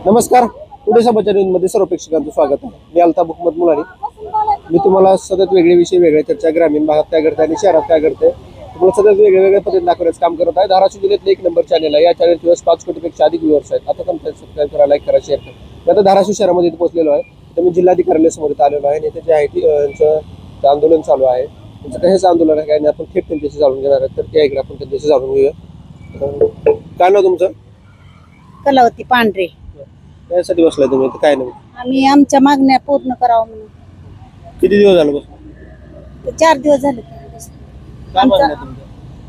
नमस्कार. पुढे समाचार न्यूजमध्ये सर्व प्रेक्षकांचं स्वागत आहे. मी अल्ताफ हुकमत मुलानी. मी तुम्हाला सतत वेगळे विषय, वेगळ्या चर्चा, ग्रामीण भागात काय घडते आणि शहरात काय घडते तुम्हाला सतत वेगवेगळ्या पद्धतीने दाखवण्याचं काम करत आहे. धाराशिव जिल्ह्यातलं एक नंबर चॅनल आहे. या चॅनलचे 5 कोटीपेक्षा अधिक व्ह्यूअर्स आहेत. आता तुमच्या सबस्क्राईब करा, लाईक करा, शेअर करा. आता धाराशिव शहरामध्ये पोहोचलेलो आहे. तर मी जिल्हाधिकाऱ्यासमोर आलेलो आहे. नेते जे आहे यांचं आंदोलन चालू आहे. त्यांचं कशाचं आंदोलन आहे आणि आपण थेट त्यांच्याशी जाणून घेणार आहे. तर त्या इकडे आपण त्यांच्याशी जाणून घेऊया. काय नाव तुमचं? कलावती पांढरे. त्यासाठी बसलाय तुम्ही? काय नाही, आम्ही आमच्या मागण्या पूर्ण करावं म्हणून. किती दिवस झालं बस? 4 दिवस झाले. काय मागण्या आहेत तुमच्या?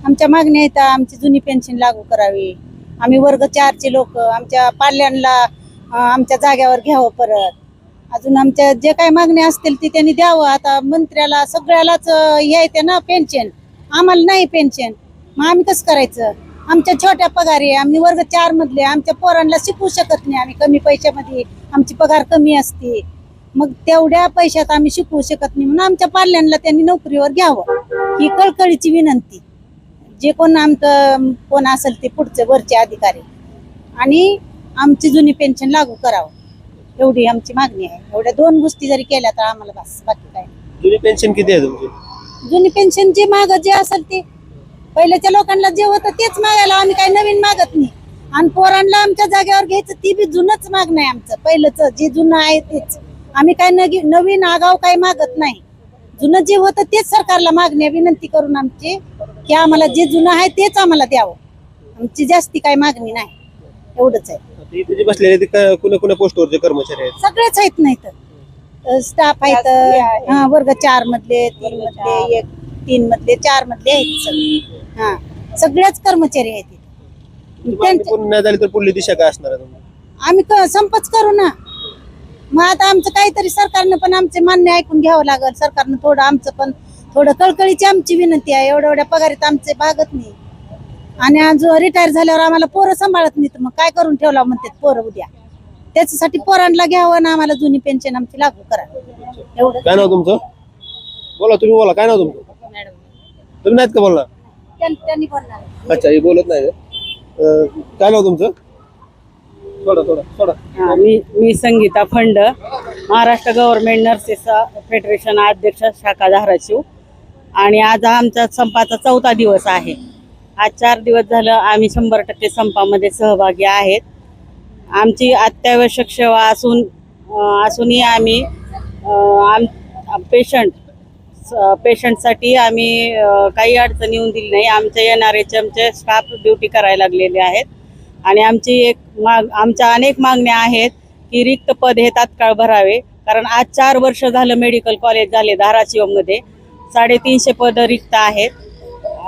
आमच्या मागण्या आहेत, आमची जुनी पेन्शन लागू करावी. आम्ही वर्ग 4 चे लोक, आमच्या पाल्यांना आमच्या जाग्यावर घ्यावं परत. अजून आमच्या जे काही मागण्या असतील ती त्यांनी द्यावं. आता मंत्र्याला सगळ्यालाच यायते ना पेन्शन, आम्हाला नाही पेन्शन. मग आम्ही कसं करायचं? आमच्या छोट्या पगार आहे, आम्ही वर्ग 4 मधले, आमच्या पोरांना शिकवू शकत नाही आम्ही. कमी पैशामध्ये आमची पगार कमी असते. मग तेवढ्या पैशात आम्ही शिकवू शकत नाही म्हणून आमच्या पाल्यांना त्यांनी नोकरीवर घ्यावं ही कळकळीची विनंती. जे कोण असेल ते पुढचे वरचे अधिकारी, आणि आमची जुनी पेन्शन लागू करावं एवढी आमची मागणी आहे. एवढ्या 2 गोष्टी जरी केल्या तर आम्हाला बस, बाकी काय. जुनी पेन्शन किती आहे तुमची? जुनी पेन्शन जे माग जे असेल ते पहिल्याच्या लोकांना जे होतं तेच मागायला, आम्ही काही नवीन मागत नाही. आणि पोरांना आमच्या जागेवर घ्यायचं ती बी जुनच मागणं आहे आमचं. पहिलंच जे जुनं आहे तेच, आम्ही काही नवीन आगाव काही मागत नाही. जुनं जे होतं तेच सरकारला मागण्या विनंती करून आमची की आम्हाला जे जुनं आहे तेच आम्हाला द्यावं. आमची जास्ती काही मागणी नाही, एवढंच आहे. इथे जे बसलेले ते कुणा पोस्टवरचे कर्मचारी आहेत? सगळेच आहेत, नाही तर स्टाफ आहेत. वर्ग 4 मधले, 3 मधले, 3 मधले, 4 मधले आहेत सगळे. सगळेच कर्मचारी आहेत. नाही झाली तर पुढली दिशा काय असणार आहे? आम्ही संपच करू ना. मग आता आमचं काहीतरी सरकारनं पण आमचे मान्य ऐकून घ्यावं लागेल. सरकारनं थोडं आमचं पण थोडं कळकळीची आमची विनंती आहे. एवढ्या पगारीत आमचे भागत नाही. आणि आज रिटायर झाल्यावर आम्हाला पोरं सांभाळत नाही तर मग काय करून ठेवला म्हणतात पोरं उद्या. त्याच्यासाठी पोरांना घ्यावं ना आम्हाला जुनी पेन्शन आमची लागू करा एवढं. काय नाव तुमचं? बोला, तुम्ही बोला. काय नाव तुमचं? तुम्ही नाहीत का बोलणार? त्यांनी बोलणार. अच्छा, हे बोलत नाही. काय नाव तुमचं? थोडा. मी Sangeeta Phand, Maharashtra government nurses federation अध्यक्ष, शाखा धाराशिव. आणि आज आमचा संपाचा 4था दिवस आहे. आज 4 दिवस झालं आम्ही 100% संपामध्ये सहभागी आहेत. आमची अत्यावश्यक सेवा असूनही आम्ही पेशंटसाठी आम्ही काही अडचण येऊन दिली नाही. आमच्या NRHMचे स्टाफ ड्युटी करायला लागलेले आहेत. आणि आमच्या अनेक मागण्या आहेत की रिक्त पद हे तात्काळ भरावे. कारण आज 4 वर्ष झालं मेडिकल कॉलेज झाले धाराशिवमध्ये. 350 पद रिक्त आहेत.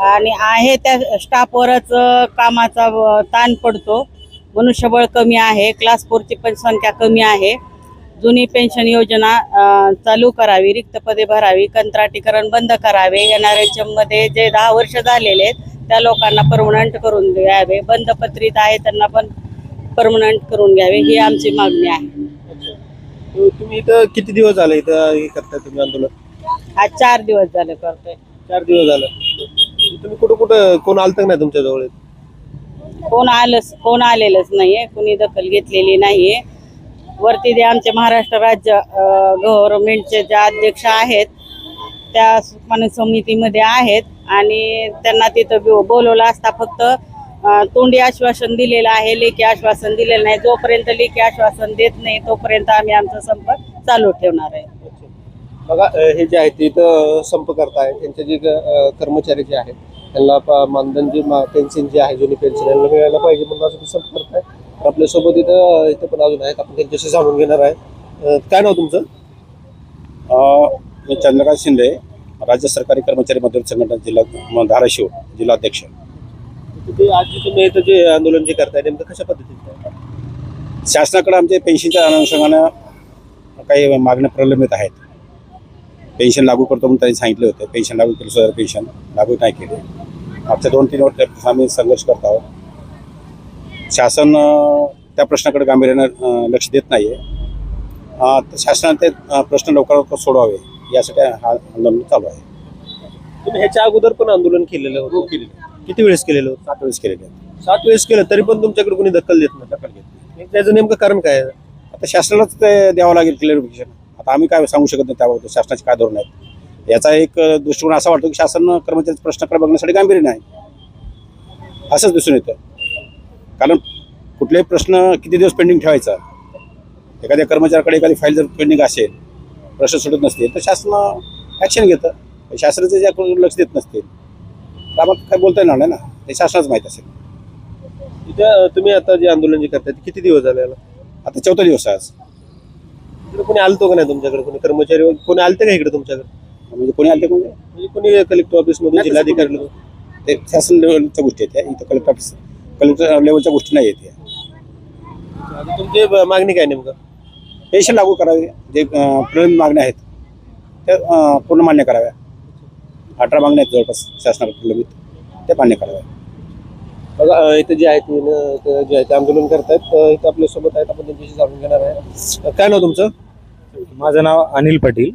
आणि आहे त्या स्टाफवरच कामाचा ताण पडतो. मनुष्यबळ कमी आहे. क्लास 4ची पण संख्या कमी आहे. जुनी पेन्शन योजना चालू करावी, रिक्त पदे भरावी, कंत्राटीकरण बंद करावे. NRHM मध्ये जे 10 वर्ष झालेले आहेत त्या लोकांना परमनंट करून द्यावे. बंद पत्रित आहे त्यांना पण परमनंट करून घ्यावे, ही आमची मागणी आहे. तुम्ही इथं किती दिवस झाले इथं हे करताय तुम्ही आंदोलन? आज 4 दिवस झाले करतोय. 4 दिवस झालं. तुम्ही कुठं कोण आलं नाही तुमच्या जवळ? कोण आलेलंच नाहीये, कुणी दखल घेतलेली नाहीये. वरती जे आमचे महाराष्ट्र राज्य गव्हर्नमेंटचे जे अध्यक्ष आहेत त्या मानस समितीमध्ये आहेत. आणि त्यांना तिथं बोलवलं असता फक्त तोंडी आश्वासन दिलेलं आहे, लेखी आश्वासन दिलेलं नाही. जोपर्यंत लेखी आश्वासन देत नाही तोपर्यंत आम्ही आमचा संप चालू ठेवणार आहे. बघा, हे जे आहे ते इथं संप करताय, त्यांचे जे कर्मचारी जे आहेत त्यांना मानधन जे पेन्शन जे आहे, जुनी पेन्शन यांना मिळायला पाहिजे म्हणून असं संप करताय. आपल्यासोबत इथं पण अजून आहेत, आपण त्यांच्याशी जाणून घेणार आहे. काय नाव तुमचं? मी चंद्रकांत शिंदे, राज्य सरकारी कर्मचारी मजदूर संघटना जिल्हा धाराशिव जिल्हाध्यक्ष. आज तुम्ही इथं जे आंदोलन जे करताय नेमकं कशा पद्धतीचं? शासनाकडे आमचे पेन्शनच्या अनुषंगानं काही मागण्या प्रलंबित आहेत. पेन्शन लागू करतो म्हणून त्यांनी सांगितले होते. पेन्शन लागू केलं सुद्धा पेन्शन लागू नाही केले. मागच्या 2-3 वर्ष आम्ही संघर्ष करत आहोत. शासन त्या प्रश्नाकडे गांभीर्यानं लक्ष देत नाही आहे. शासनाने ते प्रश्न लवकर सोडवावे यासाठी हा आंदोलन चालू आहे. तुम्ही ह्याच्या अगोदर पण आंदोलन केलेलं होतं? किती वेळेस केलेलं होतं? 7 वेळेस केलेले. 7 वेळेस केलं तरी पण तुमच्याकडे कोणी दखल देत नाही? दखल घेत त्याचं नेमकं कारण काय आहे? आता शासनालाच ते द्यावं लागेल क्लिअरिफिकेशन. आता आम्ही काय सांगू शकत नाही त्याबाबत शासनाचे काय धोरण आहेत. याचा एक दृष्टिकोन असा वाटतो की शासन कर्मचाऱ्याच्या प्रश्नाकडे बघण्यासाठी गांभीर्य नाही असंच दिसून येतं. कारण कुठलेही प्रश्न किती दिवस पेंडिंग ठेवायचा, एखाद्या कर्मचाऱ्याकडे एखादी फाईल जर पेंडिंग असेल, प्रश्न सुटत नसतील तर शासन ॲक्शन घेतं. शासनाचं ज्याकडून लक्ष देत नसतील तर आम्हाला काय बोलता येणार नाही ना, ते शासनाच माहीत असेल. तिथं तुम्ही आता जे आंदोलन जे करताय ते किती दिवस झाले याला? आता 4था दिवस आहे आज. इकडे कोणी आलतो का नाही तुमच्याकडे? कोणी कर्मचारी वगैरे कोणी आलते का इकडे तुमच्याकडे? म्हणजे कोणी आले म्हणजे म्हणजे कोणी कलेक्टर ऑफिसमधून जिल्हाधिकारी ते शासन लेवलच्या गोष्टी आहेत या. इथं कलेक्टर लेवलच्या गोष्टी नाही आहेत या. तुमची मागणी काय नेमकं? पेन्शन लागू करावे, जे प्रलंबित मागण्या आहेत त्या पूर्ण मान्य कराव्या. 18 मागण्या आहेत जवळपास शासनाला प्रलंबित, त्या मान्य कराव्या. बघा इथं जे आहेत जे आहे ते आंदोलन करतायत, इथं आपल्यासोबत आहेत, आपण त्यांच्याशी जाणून घेणार आहे. काय नाव तुमचं? माझं नाव अनिल पाटील.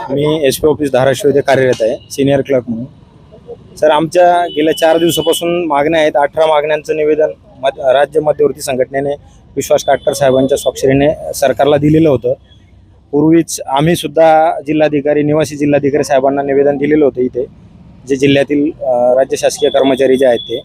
मी SP ऑफिस धाराशिव येथे कार्यरत आहे, सिनियर क्लर्क म्हणून. सर, आमच्या गेल्या 4 दिवसापासून मागण्या आहेत. 18 मागण्यांचं निवेदन राज्य मध्यवर्ती संघटनेने विश्वास काटकर साहेबांच्या स्वाक्षरीने सरकारला दिलेलं होतं. पूर्वीच आम्ही सुद्धा जिल्हाधिकारी, निवासी जिल्हाधिकारी साहेबांना निवेदन दिलेलं होतं इथे, जे जिल्ह्यातील राज्य शासकीय कर्मचारी जे आहेत ते.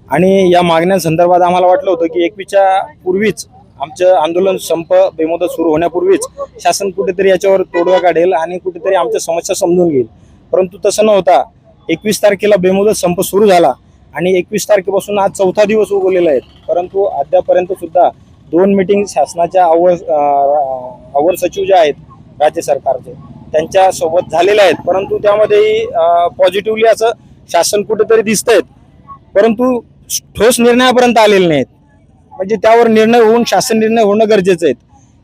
आणि या मागण्यांसंदर्भात आम्हाला वाटलं होतं की 21च्या पूर्वीच आमचं आंदोलन संप बेमुदत सुरू होण्यापूर्वीच शासन कुठेतरी याच्यावर तोडगा काढेल आणि कुठेतरी आमच्या समस्या समजून घेईल. परंतु तसं न होता 21 तारखेला बेमुदत संप सुरू झाला आणि 21 तारखेपासून आज 4था दिवस उगवलेला आहे. परंतु अद्यापर्यंत सुद्धा 2 मीटिंग शासनाच्या अवर सचिव जे आहेत राज्य सरकारचे त्यांच्यासोबत झालेले आहेत. परंतु त्यामध्येही पॉझिटिव्हली असं शासन कुठेतरी दिसतंय, परंतु ठोस निर्णयापर्यंत आलेले नाहीत. म्हणजे त्यावर निर्णय होऊन शासन निर्णय होणं गरजेचं आहे.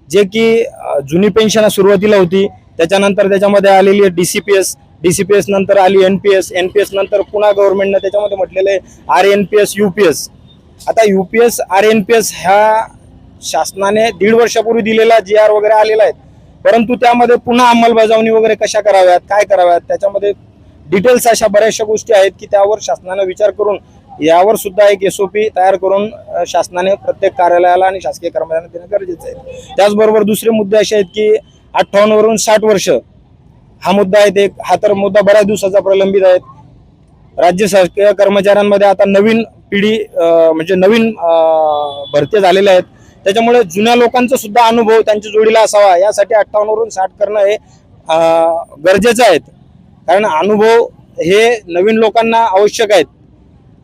जे की जुनी पेन्शन सुरुवातीला होती, त्याच्यानंतर त्याच्यामध्ये आलेली आहे DCPS नंतर आली NPS नंतर पुन्हा गव्हर्नमेंटनं त्याच्यामध्ये म्हटलेलं आहे RNPS UPS. आता UPS RNPS ह्या शासनाने 1.5 वर्षापूर्वी दिलेला GR वगैरे आलेला आहे. परंतु त्यामध्ये पुन्हा अंमलबजावणी वगैरे कशा कराव्यात, काय कराव्यात, त्याच्यामध्ये डिटेल्स अशा बऱ्याचशा गोष्टी आहेत की त्यावर शासनाने विचार करून यावर सुद्धा एक SOP तयार करून शासनाने प्रत्येक कार्यालयाला आणि शासकीय कर्मचाऱ्यांना देणं गरजेचं आहे. त्याचबरोबर दुसरे मुद्दे असे आहेत की 58 वरून 60 वर्ष हा मुद्दा आहे. हा तर मुद्दा बऱ्याच दिवसाचा प्रलंबित आहे. राज्य शासकीय कर्मचाऱ्यांमध्ये आता नवीन पिढी म्हणजे नवीन भरती झालेल्या आहेत. त्याच्यामुळे जुन्या लोकांचा सुद्धा अनुभव त्यांच्या जोडीला असावा, यासाठी 58 वरून 60 करणं हे गरजेचं आहे. कारण अनुभव हे नवीन लोकांना आवश्यक आहेत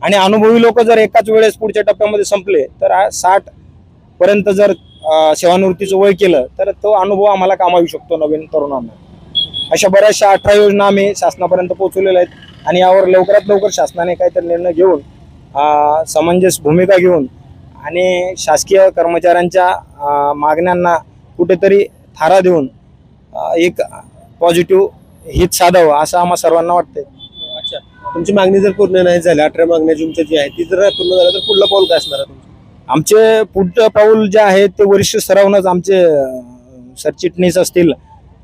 आणि अनुभवी लोक जर एकाच वेळेस पुढच्या टप्प्यामध्ये संपले तर 60 पर्यंत जर सेवानिवृत्तीचं वय केलं तर तो अनुभव आम्हाला कामावू शकतो नवीन तरुणांना. अशा बऱ्याचशा 18 योजना आम्ही शासनापर्यंत पोहोचवलेल्या आहेत आणि यावर लवकरात लवकर शासनाने काहीतरी निर्णय घेऊन समंजस भूमिका घेऊन आणि शासकीय कर्मचाऱ्यांच्या मागण्यांना कुठेतरी थारा देऊन एक पॉझिटिव्ह हित साधावं असं आम्हा सर्वांना वाटतंय. अच्छा, तुमची मागणी जर पूर्ण नाही झाली, 18 मागण्या तुमच्या जी आहे ती जर पूर्ण झाल्या तर पुढलं पाऊल काय असणार आहे तुमचं? आमचे पुढचं पाऊल जे आहे ते वरिष्ठ स्तरावरच आमचे सरचिटणीस असतील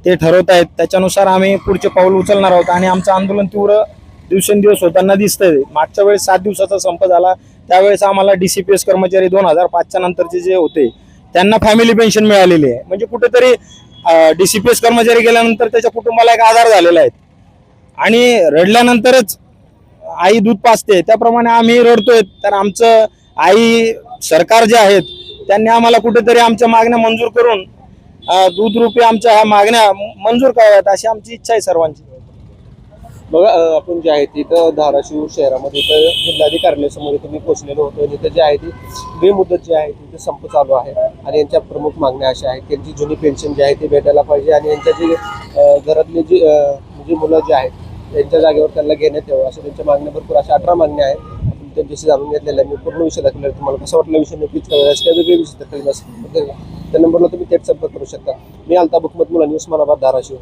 ते ठरवत आहेत. त्याच्यानुसार आम्ही पुढचे पाऊल उचलणार आहोत आणि आमचं आंदोलन तीव्र दिवसेंदिवस होताना दिसतंय. मागच्या वेळेस 7 दिवसाचा संप झाला, त्यावेळेस आम्हाला DCPS कर्मचारी 2005च्या नंतरचे जे होते त्यांना फॅमिली पेन्शन मिळालेली आहे. म्हणजे कुठेतरी DCPS कर्मचारी गेल्यानंतर त्याच्या कुटुंबाला एक आधार झालेला आहे आणि रडल्यानंतरच आई दूध पाजते, त्याप्रमाणे आम्ही रडतोय. तर आमचं आई सरकार जे आहेत त्यांनी आम्हाला कुठेतरी आमच्या मागण्या मंजूर करून दूध रूपी आमच्या ह्या मागण्या मंजूर कराव्यात अशी आमची इच्छा आहे सर्वांची. बघा आपण जे आहे तिथं धाराशिव शहरामध्ये इथं जिल्हाधिकारी कार्यालयासमोर तुम्ही पोहोचलेलो होतो. तिथं जे आहे ती बेमुदत जी आहे तिथे संप चालू आहे आणि यांच्या प्रमुख मागण्या अशा आहेत. त्यांची जुनी पेन्शन जी आहे ती भेटायला पाहिजे आणि यांच्या जी घरातली जी मुलं जी आहेत त्यांच्या जागेवर त्यांना घेण्यात यावं अशा त्यांच्या मागण्या भरपूर अशा 18 मागण्या आहेत. आपण त्यांच्याशी जाणून घेतलेल्या मी पूर्ण विषय दाखवला. तुम्हाला कसं वाटलं विषय नक्कीच कळवा. काही वेगळे विषय दाखवले नसतील त्या नंबरला तुम्ही थेट संपर्क करू शकता. मी अल्ताफ हुकमत मुलानी, उस्मानाबाद, धाराशिव.